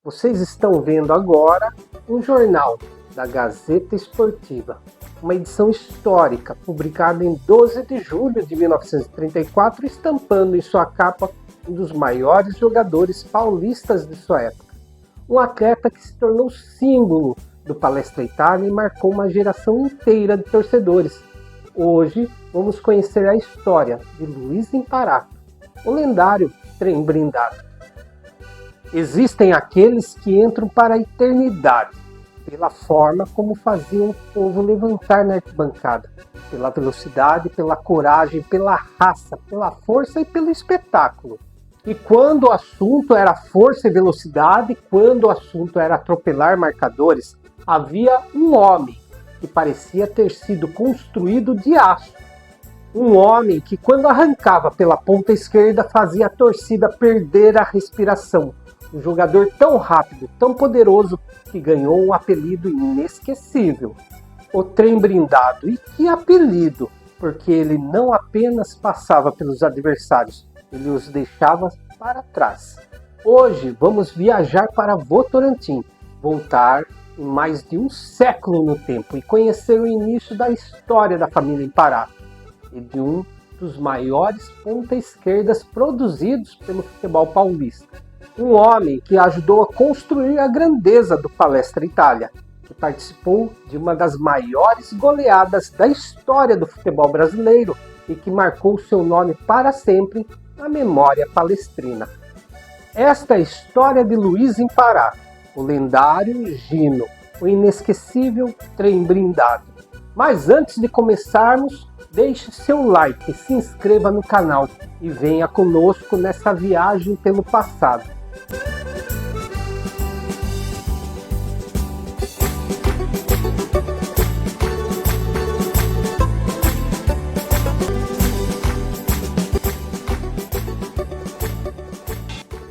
Vocês estão vendo agora um jornal da Gazeta Esportiva, uma edição histórica publicada em 12 de julho de 1934, estampando em sua capa um dos maiores jogadores paulistas de sua época. Um atleta que se tornou símbolo do Palestra Itália e marcou uma geração inteira de torcedores. Hoje vamos conhecer a história de Luiz Imparato, o lendário trem blindado. Existem aqueles que entram para a eternidade, pela forma como faziam o povo levantar na arquibancada, pela velocidade, pela coragem, pela raça, pela força e pelo espetáculo. E quando o assunto era força e velocidade, quando o assunto era atropelar marcadores, havia um homem que parecia ter sido construído de aço. Um homem que, quando arrancava pela ponta esquerda, fazia a torcida perder a respiração. Um jogador tão rápido, tão poderoso, que ganhou um apelido inesquecível: o trem blindado. E que apelido, porque ele não apenas passava pelos adversários, ele os deixava para trás. Hoje vamos viajar para Votorantim, voltar em mais de um século no tempo e conhecer o início da história da família Imparato e de um dos maiores ponta-esquerdas produzidos pelo futebol paulista. Um homem que ajudou a construir a grandeza do Palestra Itália, que participou de uma das maiores goleadas da história do futebol brasileiro e que marcou seu nome para sempre na memória palestrina. Esta é a história de Luiz Imparato, o lendário Gino, o inesquecível trem blindado. Mas antes de começarmos, deixe seu like, se inscreva no canal e venha conosco nessa viagem pelo passado.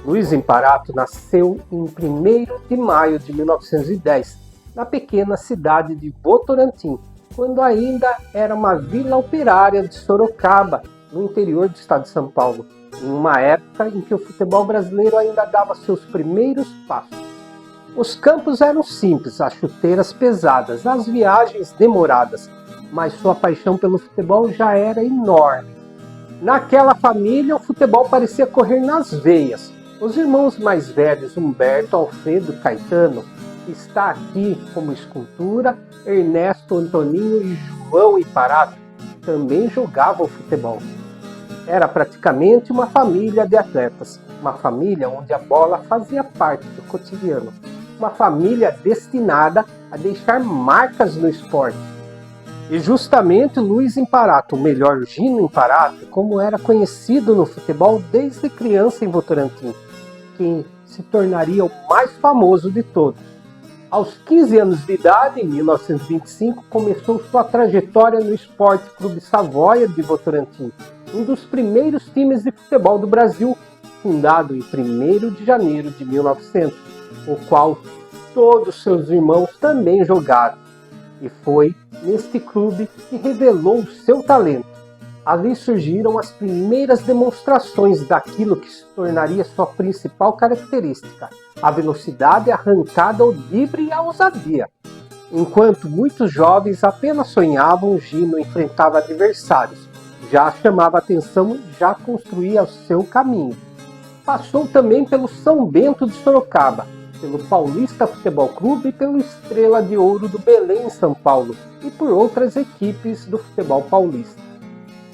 Luiz Imparato nasceu em 1º de maio de 1910, na pequena cidade de Votorantim, quando ainda era uma vila operária de Sorocaba, no interior do estado de São Paulo, em uma época em que o futebol brasileiro ainda dava seus primeiros passos. Os campos eram simples, as chuteiras pesadas, as viagens demoradas, mas sua paixão pelo futebol já era enorme. Naquela família, o futebol parecia correr nas veias. Os irmãos mais velhos, Humberto, Alfredo, Caetano, que está aqui como escultura, Ernesto, Antoninho e João Imparato, também jogavam futebol. Era praticamente uma família de atletas, uma família onde a bola fazia parte do cotidiano, uma família destinada a deixar marcas no esporte. E justamente Luiz Imparato, o melhor Gino Imparato, como era conhecido no futebol desde criança em Votorantim, que se tornaria o mais famoso de todos. Aos 15 anos de idade, em 1925, começou sua trajetória no Esporte Clube Savoia de Votorantim, um dos primeiros times de futebol do Brasil, fundado em 1º de janeiro de 1900, o qual todos seus irmãos também jogaram. E foi neste clube que revelou o seu talento. Ali surgiram as primeiras demonstrações daquilo que se tornaria sua principal característica: a velocidade, a arrancada, o drible e a ousadia. Enquanto muitos jovens apenas sonhavam, Gino enfrentava adversários, já chamava atenção e já construía o seu caminho. Passou também pelo São Bento de Sorocaba, pelo Paulista Futebol Clube e pelo Estrela de Ouro do Belém, em São Paulo, e por outras equipes do futebol paulista.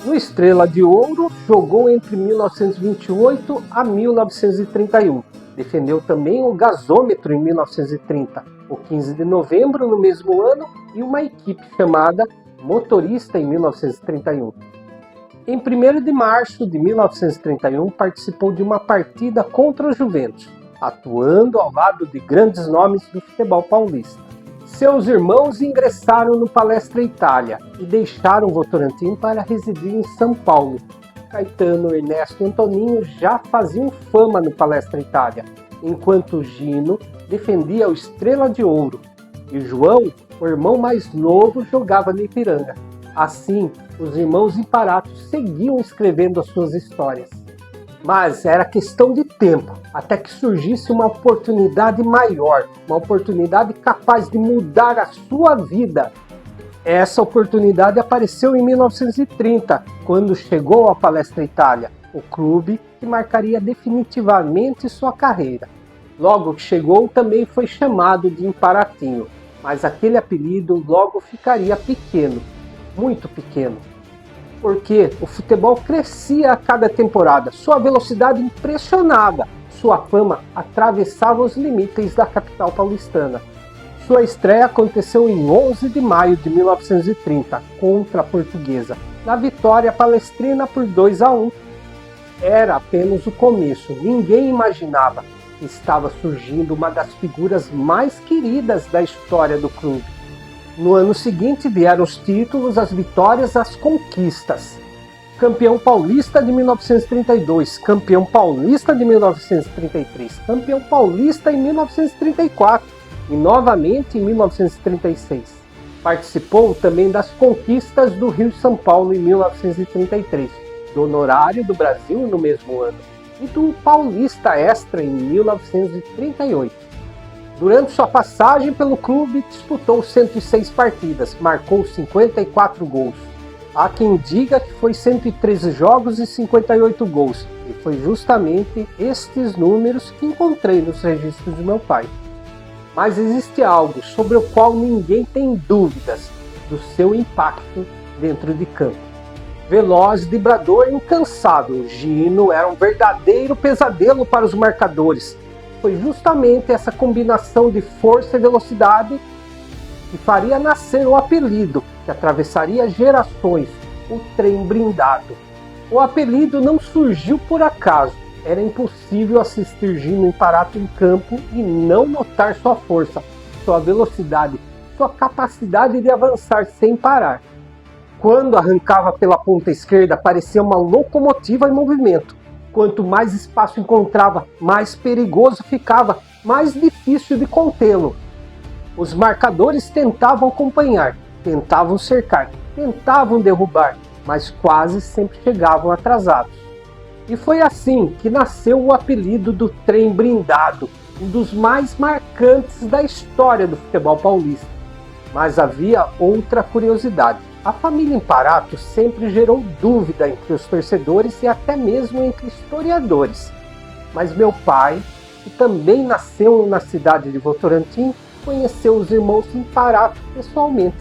No Estrela de Ouro, jogou entre 1928 a 1931. Defendeu também o gasômetro em 1930, o 15 de novembro no mesmo ano e uma equipe chamada Motorista em 1931. Em 1º de março de 1931, participou de uma partida contra o Juventus, atuando ao lado de grandes nomes do futebol paulista. Seus irmãos ingressaram no Palestra Itália e deixaram Votorantim para residir em São Paulo. Caetano, Ernesto e Antoninho já faziam fama no Palestra Itália, enquanto Gino defendia o Estrela de Ouro e João, o irmão mais novo, jogava no Ipiranga. Assim, os irmãos Imparato seguiam escrevendo as suas histórias. Mas era questão de tempo, até que surgisse uma oportunidade maior, uma oportunidade capaz de mudar a sua vida. Essa oportunidade apareceu em 1930, quando chegou à Palestra Itália, o clube que marcaria definitivamente sua carreira. Logo que chegou, também foi chamado de Imparatinho, mas aquele apelido logo ficaria pequeno, muito pequeno. Porque o futebol crescia a cada temporada, sua velocidade impressionava, sua fama atravessava os limites da capital paulistana. Sua estreia aconteceu em 11 de maio de 1930, contra a Portuguesa, na vitória palestrina por 2-1. Era apenas o começo, ninguém imaginava que estava surgindo uma das figuras mais queridas da história do clube. No ano seguinte vieram os títulos, as vitórias, as conquistas. Campeão paulista de 1932, campeão paulista de 1933, campeão paulista em 1934 e novamente em 1936. Participou também das conquistas do Rio e São Paulo em 1933, do Honorário do Brasil no mesmo ano e do Paulista Extra em 1938. Durante sua passagem pelo clube, disputou 106 partidas, marcou 54 gols. Há quem diga que foi 113 jogos e 58 gols, e foi justamente estes números que encontrei nos registros de meu pai. Mas existe algo sobre o qual ninguém tem dúvidas do seu impacto dentro de campo. Veloz, driblador e incansável, Gino era um verdadeiro pesadelo para os marcadores. Foi justamente essa combinação de força e velocidade que faria nascer o apelido, que atravessaria gerações, o trem blindado. O apelido não surgiu por acaso. Era impossível assistir Gino Imparato em campo e não notar sua força, sua velocidade, sua capacidade de avançar sem parar. Quando arrancava pela ponta esquerda, parecia uma locomotiva em movimento. Quanto mais espaço encontrava, mais perigoso ficava, mais difícil de contê-lo. Os marcadores tentavam acompanhar, tentavam cercar, tentavam derrubar, mas quase sempre chegavam atrasados. E foi assim que nasceu o apelido do trem blindado, um dos mais marcantes da história do futebol paulista. Mas havia outra curiosidade. A família Imparato sempre gerou dúvida entre os torcedores e até mesmo entre historiadores. Mas meu pai, que também nasceu na cidade de Votorantim, conheceu os irmãos Imparato pessoalmente,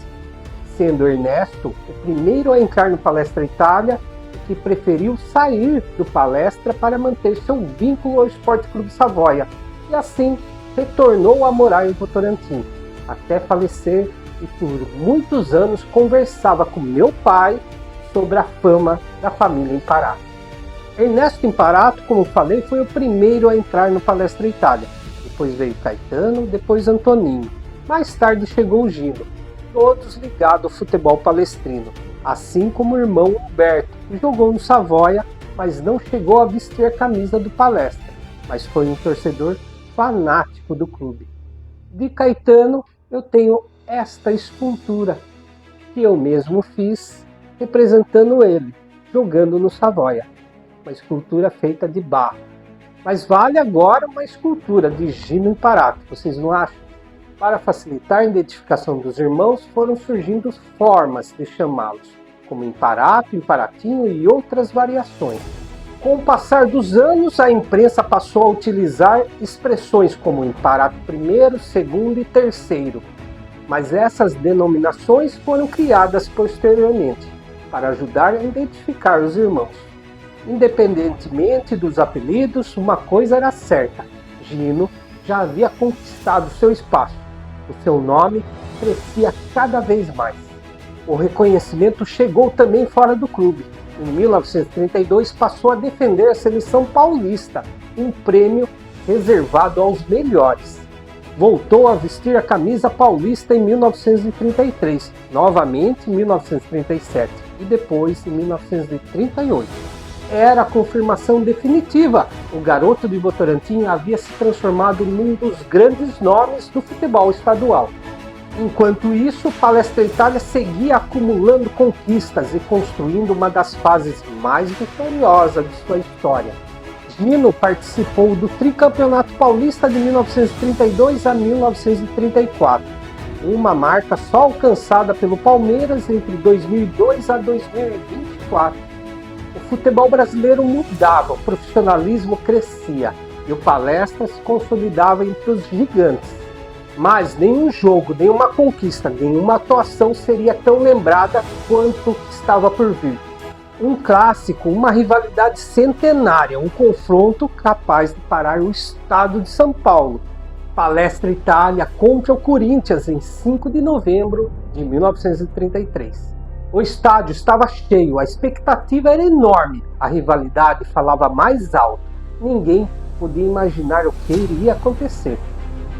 sendo Ernesto o primeiro a entrar no Palestra Itália e que preferiu sair do Palestra para manter seu vínculo ao Esporte Clube Savoia e assim retornou a morar em Votorantim, até falecer, e por muitos anos conversava com meu pai sobre a fama da família Imparato. Ernesto Imparato, como falei, foi o primeiro a entrar no Palestra Itália. Depois veio Caetano, depois Antoninho. Mais tarde chegou o Gino, todos ligados ao futebol palestrino, assim como o irmão Humberto, que jogou no Savoia, mas não chegou a vestir a camisa do Palestra, mas foi um torcedor fanático do clube. De Caetano, eu tenho esta escultura, que eu mesmo fiz, representando ele, jogando no Savoia. Uma escultura feita de barro. Mas vale agora uma escultura de Gino Imparato, vocês não acham? Para facilitar a identificação dos irmãos, foram surgindo formas de chamá-los, como Imparato, Imparatinho e outras variações. Com o passar dos anos, a imprensa passou a utilizar expressões como Imparato I, segundo e terceiro, mas essas denominações foram criadas posteriormente, para ajudar a identificar os irmãos. Independentemente dos apelidos, uma coisa era certa: Gino já havia conquistado seu espaço. O seu nome crescia cada vez mais. O reconhecimento chegou também fora do clube. Em 1932 passou a defender a seleção paulista, um prêmio reservado aos melhores. Voltou a vestir a camisa paulista em 1933, novamente em 1937 e depois em 1938. Era a confirmação definitiva. O garoto de Votorantim havia se transformado num dos grandes nomes do futebol estadual. Enquanto isso, o Palestra Itália seguia acumulando conquistas e construindo uma das fases mais vitoriosas de sua história. Gino participou do tricampeonato paulista de 1932 a 1934, uma marca só alcançada pelo Palmeiras entre 2002 a 2024. O futebol brasileiro mudava, o profissionalismo crescia e o Palestra se consolidava entre os gigantes. Mas nenhum jogo, nenhuma conquista, nenhuma atuação seria tão lembrada quanto o que estava por vir. Um clássico, uma rivalidade centenária, um confronto capaz de parar o estado de São Paulo. Palestra Itália contra o Corinthians em 5 de novembro de 1933. O estádio estava cheio, a expectativa era enorme, a rivalidade falava mais alto. Ninguém podia imaginar o que iria acontecer.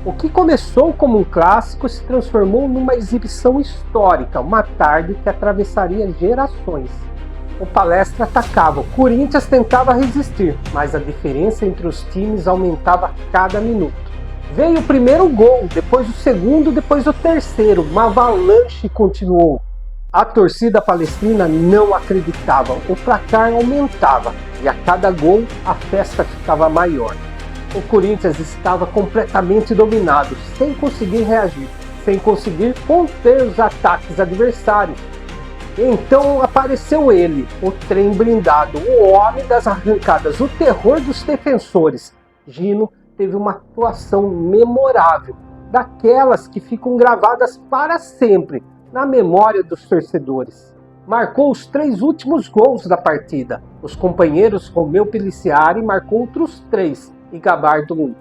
O que começou como um clássico se transformou numa exibição histórica, uma tarde que atravessaria gerações. O Palestra atacava, o Corinthians tentava resistir, mas a diferença entre os times aumentava a cada minuto. Veio o primeiro gol, depois o segundo, depois o terceiro, uma avalanche continuou. A torcida palestrina não acreditava, o placar aumentava e a cada gol a festa ficava maior. O Corinthians estava completamente dominado, sem conseguir reagir, sem conseguir conter os ataques adversários. Então apareceu ele, o trem blindado, o homem das arrancadas, o terror dos defensores. Gino teve uma atuação memorável, daquelas que ficam gravadas para sempre na memória dos torcedores. Marcou os 3 últimos gols da partida. Os companheiros Romeu Peliciari marcou outros 3 e Gabardo 1.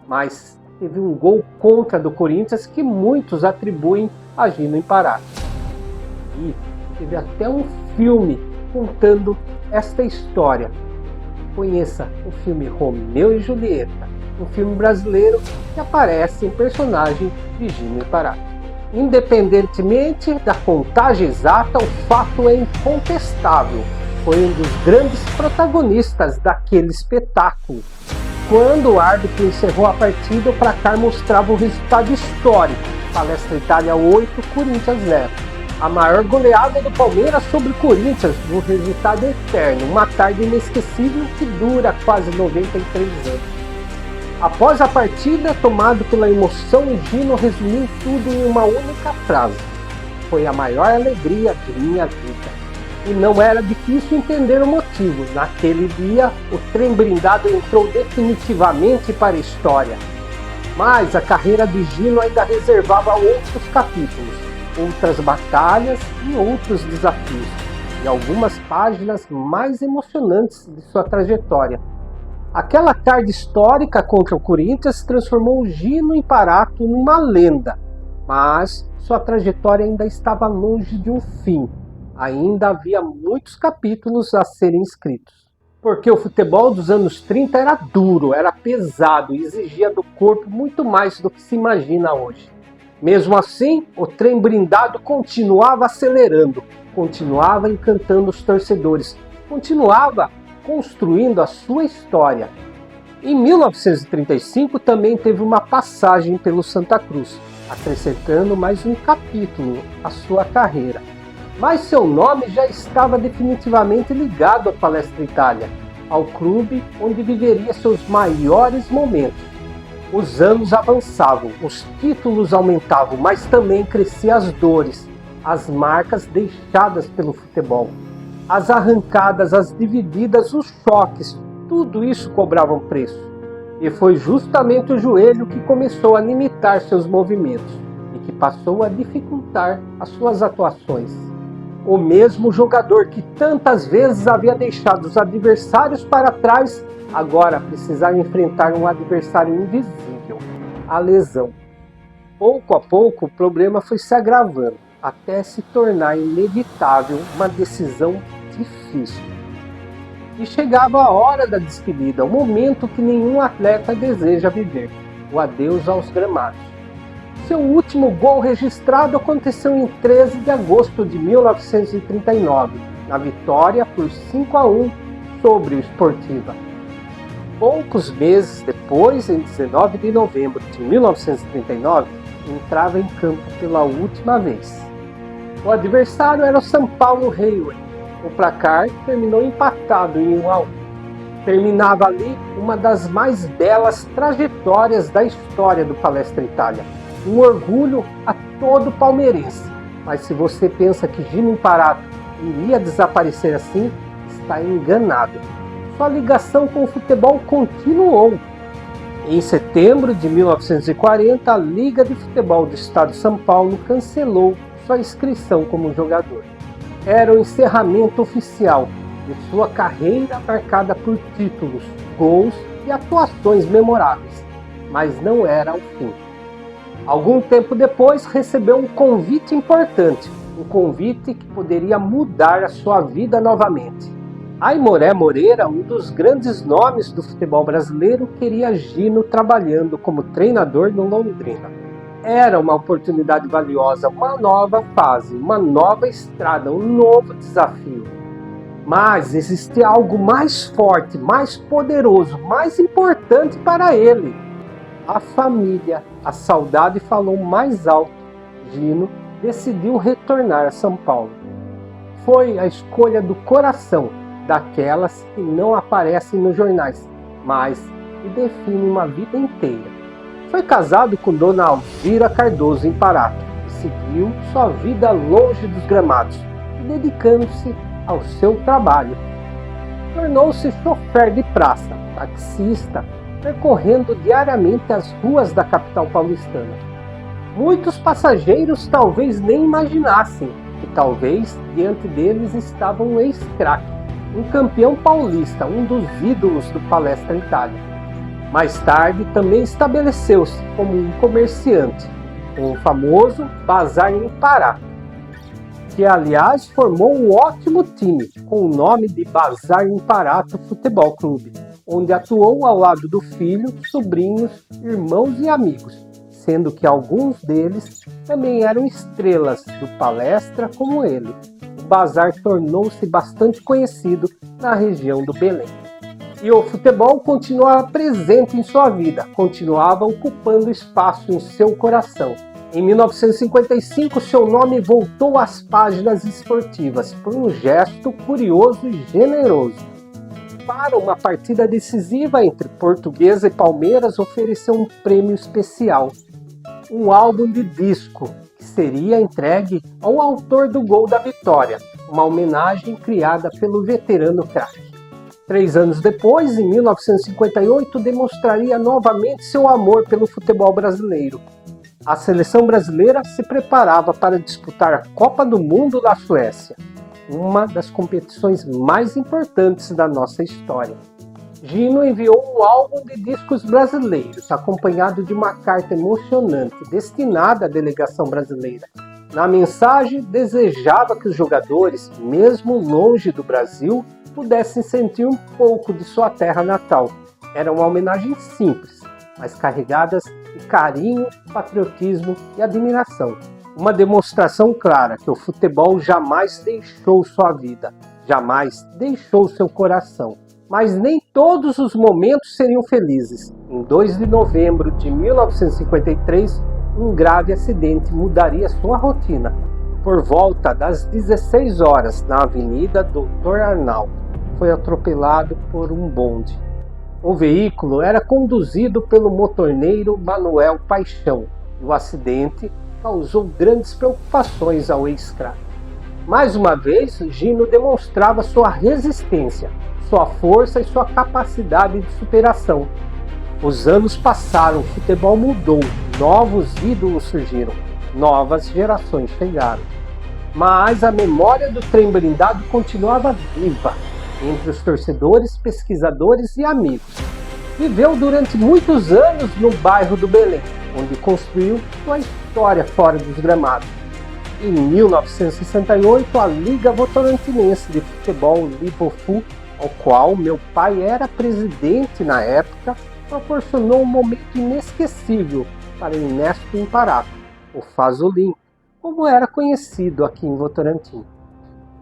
Mas teve um gol contra do Corinthians que muitos atribuem a Gino Imparato. E teve até um filme contando esta história. Conheça o filme Romeu e Julieta, um filme brasileiro que aparece em personagem de Gino Imparato. Independentemente da contagem exata, o fato é incontestável. Foi um dos grandes protagonistas daquele espetáculo. Quando o árbitro encerrou a partida, o placar mostrava um resultado histórico. Palestra Itália 8, Corinthians 0. A maior goleada do Palmeiras sobre o Corinthians, um resultado eterno, uma tarde inesquecível que dura quase 93 anos. Após a partida, tomado pela emoção, Gino resumiu tudo em uma única frase: foi a maior alegria de minha vida. E não era difícil entender o motivo. Naquele dia, o trem blindado entrou definitivamente para a história. Mas a carreira de Gino ainda reservava outros capítulos, outras batalhas e outros desafios, e algumas páginas mais emocionantes de sua trajetória. Aquela tarde histórica contra o Corinthians transformou Gino Imparato numa lenda, mas sua trajetória ainda estava longe de um fim. Ainda havia muitos capítulos a serem escritos. Porque o futebol dos anos 30 era duro, era pesado e exigia do corpo muito mais do que se imagina hoje. Mesmo assim, o trem blindado continuava acelerando, continuava encantando os torcedores, continuava construindo a sua história. Em 1935 também teve uma passagem pelo Santa Cruz, acrescentando mais um capítulo à sua carreira. Mas seu nome já estava definitivamente ligado ao Palestra Itália, ao clube onde viveria seus maiores momentos. Os anos avançavam, os títulos aumentavam, mas também cresciam as dores, as marcas deixadas pelo futebol. As arrancadas, as divididas, os choques, tudo isso cobrava um preço. E foi justamente o joelho que começou a limitar seus movimentos e que passou a dificultar as suas atuações. O mesmo jogador que tantas vezes havia deixado os adversários para trás, agora precisava enfrentar um adversário invisível, a lesão. Pouco a pouco o problema foi se agravando, até se tornar inevitável uma decisão difícil. E chegava a hora da despedida, o momento que nenhum atleta deseja viver, o adeus aos gramados. Seu último gol registrado aconteceu em 13 de agosto de 1939, na vitória por 5-1 sobre o Sportiva. Poucos meses depois, em 19 de novembro de 1939, entrava em campo pela última vez. O adversário era o São Paulo Railway. O placar terminou empatado em 1-1. Terminava ali uma das mais belas trajetórias da história do Palestra Itália. Um orgulho a todo palmeirense. Mas se você pensa que Gino Imparato iria desaparecer assim, está enganado. Sua ligação com o futebol continuou. Em setembro de 1940, a Liga de Futebol do Estado de São Paulo cancelou sua inscrição como jogador. Era o encerramento oficial de sua carreira marcada por títulos, gols e atuações memoráveis, mas não era o fim. Algum tempo depois, recebeu um convite importante, um convite que poderia mudar a sua vida novamente. Aimoré Moreira, um dos grandes nomes do futebol brasileiro, queria Gino trabalhando como treinador no Londrina. Era uma oportunidade valiosa, uma nova fase, uma nova estrada, um novo desafio. Mas existia algo mais forte, mais poderoso, mais importante para ele. A família. A saudade falou mais alto. Gino decidiu retornar a São Paulo. Foi a escolha do coração, daquelas que não aparecem nos jornais, mas que definem uma vida inteira. Foi casado com Dona Alzira Cardoso Imparato e seguiu sua vida longe dos gramados, dedicando-se ao seu trabalho. Tornou-se chofer de praça, taxista, percorrendo diariamente as ruas da capital paulistana. Muitos passageiros talvez nem imaginassem que talvez diante deles estava um ex-craque, um campeão paulista, um dos ídolos do Palestra Itália. Mais tarde também estabeleceu-se como um comerciante, com o famoso Bazar Imparato, que aliás formou um ótimo time com o nome de Bazar Imparato Futebol Clube, onde atuou ao lado do filho, sobrinhos, irmãos e amigos, sendo que alguns deles também eram estrelas do Palestra como ele. O Bazar tornou-se bastante conhecido na região do Belém. E o futebol continuava presente em sua vida, continuava ocupando espaço em seu coração. Em 1955, seu nome voltou às páginas esportivas por um gesto curioso e generoso. Para uma partida decisiva entre Portuguesa e Palmeiras, ofereceu um prêmio especial, um álbum de disco, que seria entregue ao autor do gol da vitória, uma homenagem criada pelo veterano craque. 3 anos depois, em 1958, demonstraria novamente seu amor pelo futebol brasileiro. A seleção brasileira se preparava para disputar a Copa do Mundo da Suécia, uma das competições mais importantes da nossa história. Gino enviou um álbum de discos brasileiros, acompanhado de uma carta emocionante destinada à delegação brasileira. Na mensagem, desejava que os jogadores, mesmo longe do Brasil, pudessem sentir um pouco de sua terra natal. Era uma homenagem simples, mas carregada de carinho, patriotismo e admiração. Uma demonstração clara que o futebol jamais deixou sua vida, jamais deixou seu coração. Mas nem todos os momentos seriam felizes. Em 2 de novembro de 1953, um grave acidente mudaria sua rotina. Por volta das 16 horas, na Avenida Doutor Arnaldo, foi atropelado por um bonde. O veículo era conduzido pelo motorneiro Manuel Paixão e o acidente causou grandes preocupações ao ex-craque. Mais uma vez, Gino demonstrava sua resistência, sua força e sua capacidade de superação. Os anos passaram, o futebol mudou, novos ídolos surgiram, novas gerações chegaram. Mas a memória do trem blindado continuava viva entre os torcedores, pesquisadores e amigos. Viveu durante muitos anos no bairro do Belém, onde construiu sua história fora dos gramados. Em 1968, a Liga Votorantinense de Futebol, Livofu, ao qual meu pai era presidente na época, proporcionou um momento inesquecível para Ernesto Imparato, o Fazolin, como era conhecido aqui em Votorantim.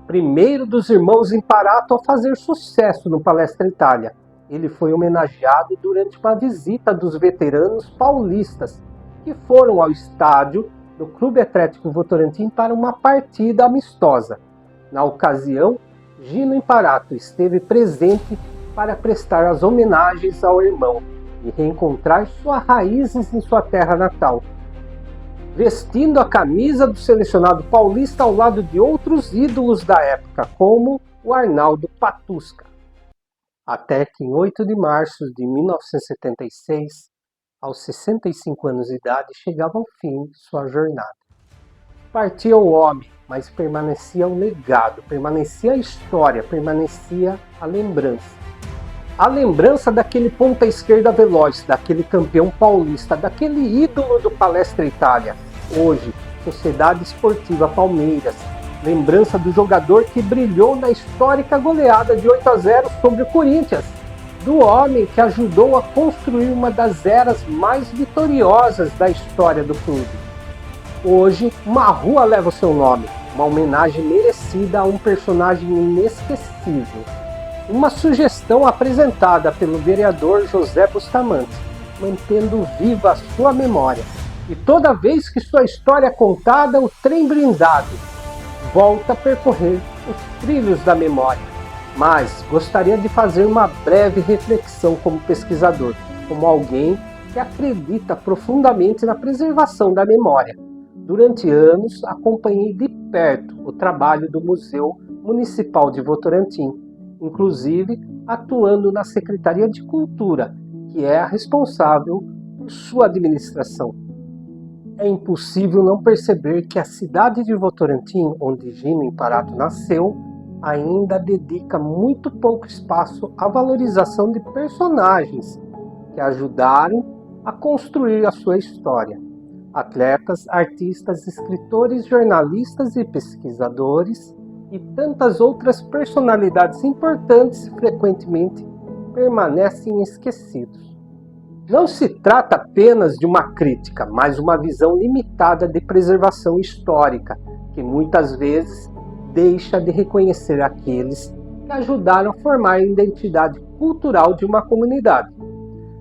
Primeiro dos irmãos Imparato a fazer sucesso no Palestra Itália. Ele foi homenageado durante uma visita dos veteranos paulistas que foram ao estádio do Clube Atlético Votorantim para uma partida amistosa. Na ocasião, Gino Imparato esteve presente para prestar as homenagens ao irmão e reencontrar suas raízes em sua terra natal, vestindo a camisa do selecionado paulista ao lado de outros ídolos da época, como o Arnaldo Patusca. Até que em 8 de março de 1976, aos 65 anos de idade, chegava ao fim de sua jornada. Partia o homem, mas permanecia o legado, permanecia a história, permanecia a lembrança. A lembrança daquele ponta esquerda veloz, daquele campeão paulista, daquele ídolo do Palestra Itália. Hoje, Sociedade Esportiva Palmeiras. Lembrança do jogador que brilhou na histórica goleada de 8-0 sobre o Corinthians. Do homem que ajudou a construir uma das eras mais vitoriosas da história do clube. Hoje, uma rua leva o seu nome, uma homenagem merecida a um personagem inesquecível. Uma sugestão apresentada pelo vereador José Bustamante, mantendo viva a sua memória. E toda vez que sua história é contada, o trem blindado volta a percorrer os trilhos da memória. Mas gostaria de fazer uma breve reflexão como pesquisador, como alguém que acredita profundamente na preservação da memória. Durante anos, acompanhei de perto o trabalho do Museu Municipal de Votorantim, inclusive atuando na Secretaria de Cultura, que é a responsável por sua administração. É impossível não perceber que a cidade de Votorantim, onde Gino Imparato nasceu, ainda dedica muito pouco espaço à valorização de personagens que ajudaram a construir a sua história. Atletas, artistas, escritores, jornalistas e pesquisadores e tantas outras personalidades importantes frequentemente permanecem esquecidos. Não se trata apenas de uma crítica, mas uma visão limitada de preservação histórica, que muitas vezes deixa de reconhecer aqueles que ajudaram a formar a identidade cultural de uma comunidade.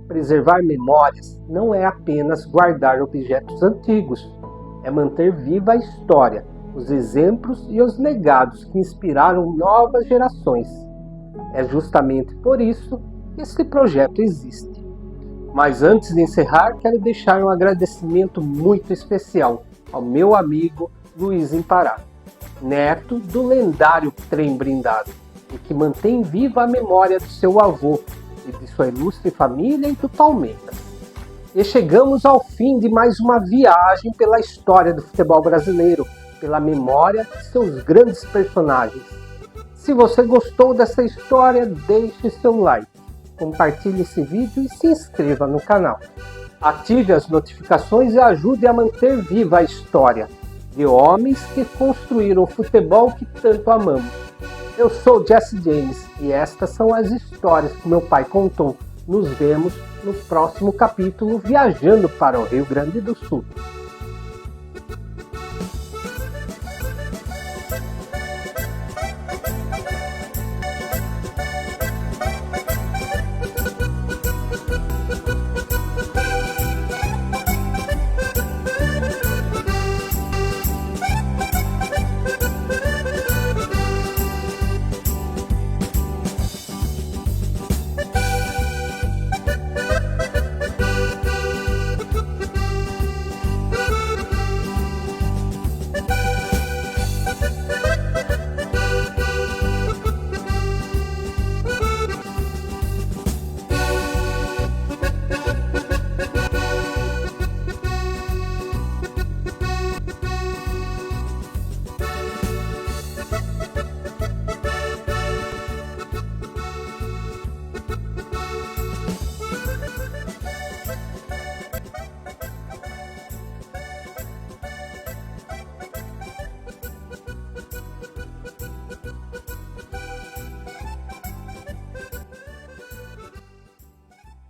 Preservar memórias não é apenas guardar objetos antigos, é manter viva a história, os exemplos e os legados que inspiraram novas gerações. É justamente por isso que esse projeto existe. Mas antes de encerrar, quero deixar um agradecimento muito especial ao meu amigo Luiz Imparato, neto do lendário trem blindado, e que mantém viva a memória do seu avô e de sua ilustre família e do Palmeiras. E chegamos ao fim de mais uma viagem pela história do futebol brasileiro, pela memória de seus grandes personagens. Se você gostou dessa história, deixe seu like, compartilhe esse vídeo e se inscreva no canal. Ative as notificações e ajude a manter viva a história de homens que construíram o futebol que tanto amamos. Eu sou Jesse James e estas são as histórias que meu pai contou. Nos vemos no próximo capítulo Viajando para o Rio Grande do Sul.